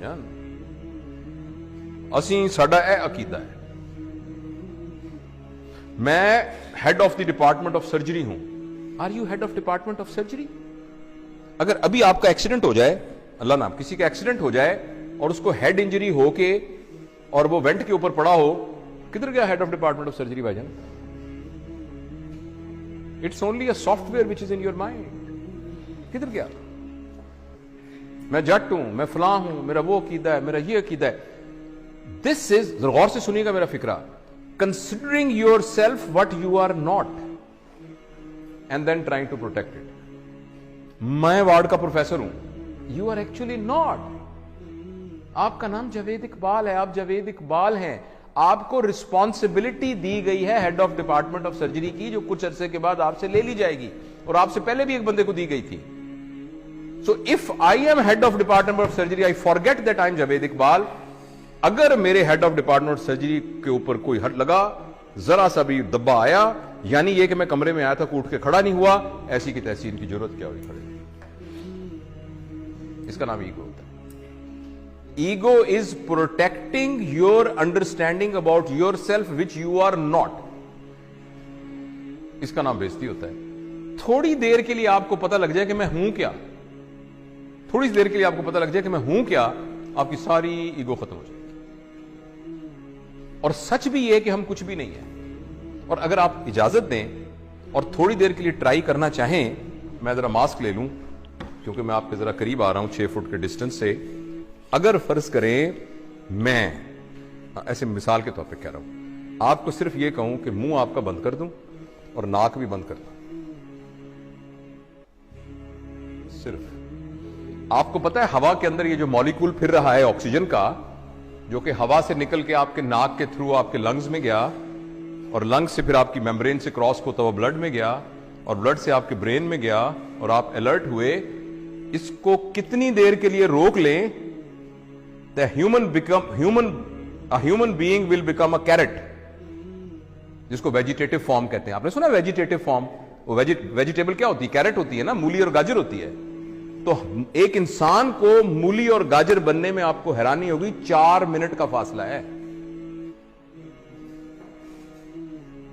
भाईजान, ਅਸੀਂ ਸਾਡਾ ਇਹ ਅਕੀਦਾ ਹੈ। मैं head of the department of surgery हूं। Are you head of department of surgery? अगर अभी आपका एक्सीडेंट हो जाए, अल्लाह नाम, किसी का एक्सीडेंट हो जाए और उसको हेड इंजरी होके और वो वेंट के ऊपर पड़ा हो, किधर गया head of department of surgery भाईजान? It's only a software which is in your mind. किधर गया? मैं जट हूं, मैं फलां हूं, मेरा वो अकीदा है, मेरा ये अकीदा है। दिस इज, गौर से सुनिएगा मेरा फिक्रा, considering yourself what you are not and then trying to protect it। मैं वार्ड का प्रोफेसर हूं, you are actually not। आपका नाम जावेद इकबाल है, आप जावेद इकबाल हैं। आपको रिस्पॉन्सिबिलिटी दी गई है head of department of surgery की, जो कुछ अरसे के बाद आपसे ले ली जाएगी, और आपसे पहले भी एक बंदे को दी गई थी। So if I am head of department of surgery, I forget that I am Javed Iqbal. अगर मेरे हेड ऑफ डिपार्टमेंट सर्जरी के ऊपर कोई हट लगा, जरा सा भी दब्बा आया, यानी ये कि मैं कमरे में आया था, उठ के खड़ा नहीं हुआ, ऐसी की तैसी इनकी जरूरत क्या हुई खड़े? इसका नाम ईगो होता है। Ego is protecting your understanding about your self which you are not. इसका नाम बेइज्जती होता है। थोड़ी देर के लिए आपको पता लग जाए कि मैं हूं क्या, थोड़ी देर के लिए आपको पता लग जाए कि मैं हूं क्या, आपकी सारी ईगो खत्म हो जाएगी। और सच भी यह कि हम कुछ भी नहीं है। और अगर आप इजाजत दें और थोड़ी देर के लिए ट्राई करना चाहें, मैं जरा मास्क ले लूं क्योंकि मैं आपके जरा करीब आ रहा हूं 6 फुट के डिस्टेंस से। अगर फर्ज करें मैं ऐसे मिसाल के तौर पे कह रहा हूं, आपको सिर्फ यह कहूं कि मुंह आपका बंद कर दूं और नाक भी बंद कर दूं, सिर्फ आपको पता है हवा के अंदर ये जो मॉलिक्यूल फिर रहा है ऑक्सीजन का, जो कि हवा से निकल के आपके नाक के थ्रू आपके लंग्स में गया, और लंग्स से फिर आपकी मेम्ब्रेन से क्रॉस होता हुआ ब्लड में गया, और ब्लड से आपके ब्रेन में गया, और आप अलर्ट हुए। इसको कितनी देर के लिए रोक लें, the human being will become a carrot, जिसको वेजिटेटिव फॉर्म कहते हैं। आपने सुना वेजिटेटिव फॉर्म? वो वेजिटेबल क्या होती है? कैरेट होती है ना, मूली और गाजर होती है। तो एक इंसान को मूली और गाजर बनने में आपको हैरानी होगी 4 मिनट का फासला है।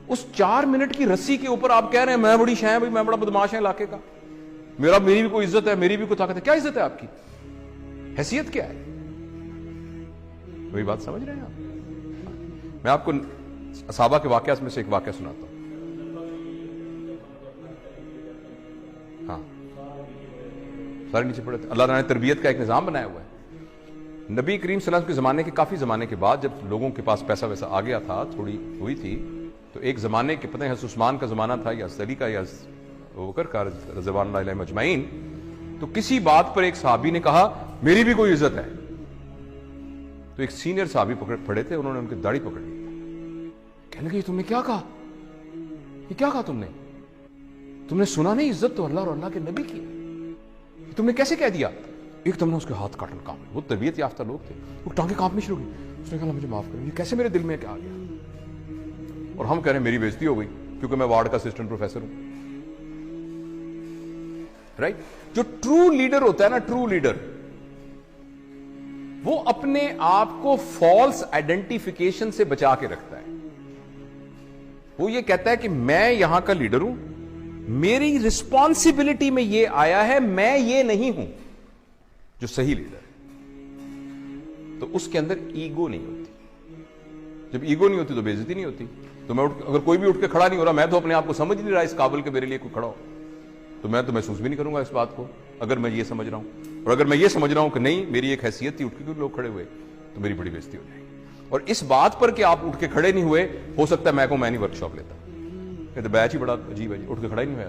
उस 4 मिनट की रस्सी के ऊपर आप कह रहे हैं मैं बड़ी शाह भाई, मैं बड़ा बदमाश है इलाके का, मेरी भी कोई इज्जत है, मेरी भी कोई ताकत है। क्या इज्जत है आपकी? हैसियत क्या है? वही बात समझ रहे हैं आप? मैं आपको असहाबा के वाकया में से एक वाकया सुनाता हूं। हाँ, सारे नीचे पड़े थे। अल्लाह ने तरबियत का एक निजाम बनाया हुआ है। नबी करीम सल्लल्लाहु अलैहि वसल्लम के ज़माने के काफ़ी ज़माने के बाद जब लोगों के पास पैसा वैसा आ गया था, थोड़ी हुई थी, तो एक ज़माने के, पता है हज़रत उस्मान का ज़माना था या अली का या बकर का रज़वानुल्लाहि अलैहिम अजमईन, तो किसी बात पर एक सहाबी ने कहा मेरी भी कोई इज्जत है। तो एक सीनियर सहाबी पड़े थे, उन्होंने उनकी दाढ़ी पकड़ ली। कहने लगे तुमने क्या कहा? ये क्या कहा तुमने सुना नहीं? इज्जत तो अल्लाह और अल्लाह के नबी की है, तुमने कैसे कह दिया? एक तुमने उसके हाथ काटने काम, वो तबीयत याफ्ता लोग थे, वो टांगे कांपनी शुरू हुई। उसने कहा मुझे माफ करो, ये कैसे मेरे दिल में क्या आ गया? और हम कह रहे हैं मेरी बेइज्जती हो गई क्योंकि मैं वार्ड का असिस्टेंट प्रोफेसर हूं। राइट? जो ट्रू लीडर होता है ना, ट्रू लीडर, वो अपने आप को फॉल्स आइडेंटिफिकेशन से बचा के रखता है। वो ये कहता है कि मैं यहां का लीडर हूं, मेरी रिस्पॉन्सिबिलिटी में ये आया है, मैं ये नहीं हूं जो सही लीडर है। तो उसके अंदर ईगो नहीं होती। जब ईगो नहीं होती तो बेइज्जती नहीं होती। तो मैं अगर कोई भी उठ के खड़ा नहीं हो रहा, मैं तो अपने आप को समझ नहीं रहा इस काबिल के मेरे लिए कोई खड़ा हो, तो मैं तो महसूस भी नहीं करूंगा इस बात को, अगर मैं ये समझ रहा हूं। और अगर मैं ये समझ रहा हूं कि नहीं मेरी एक हैसियत थी, उठ के लोग खड़े हुए, तो मेरी बड़ी बेइज्जती हो जाएगी। और इस बात पर कि आप उठ के खड़े नहीं हुए, हो सकता है मैं नहीं वर्कशॉप लेता, बैच ही बड़ा अजीब है जी, उठ के खड़ा ही नहीं हुआ।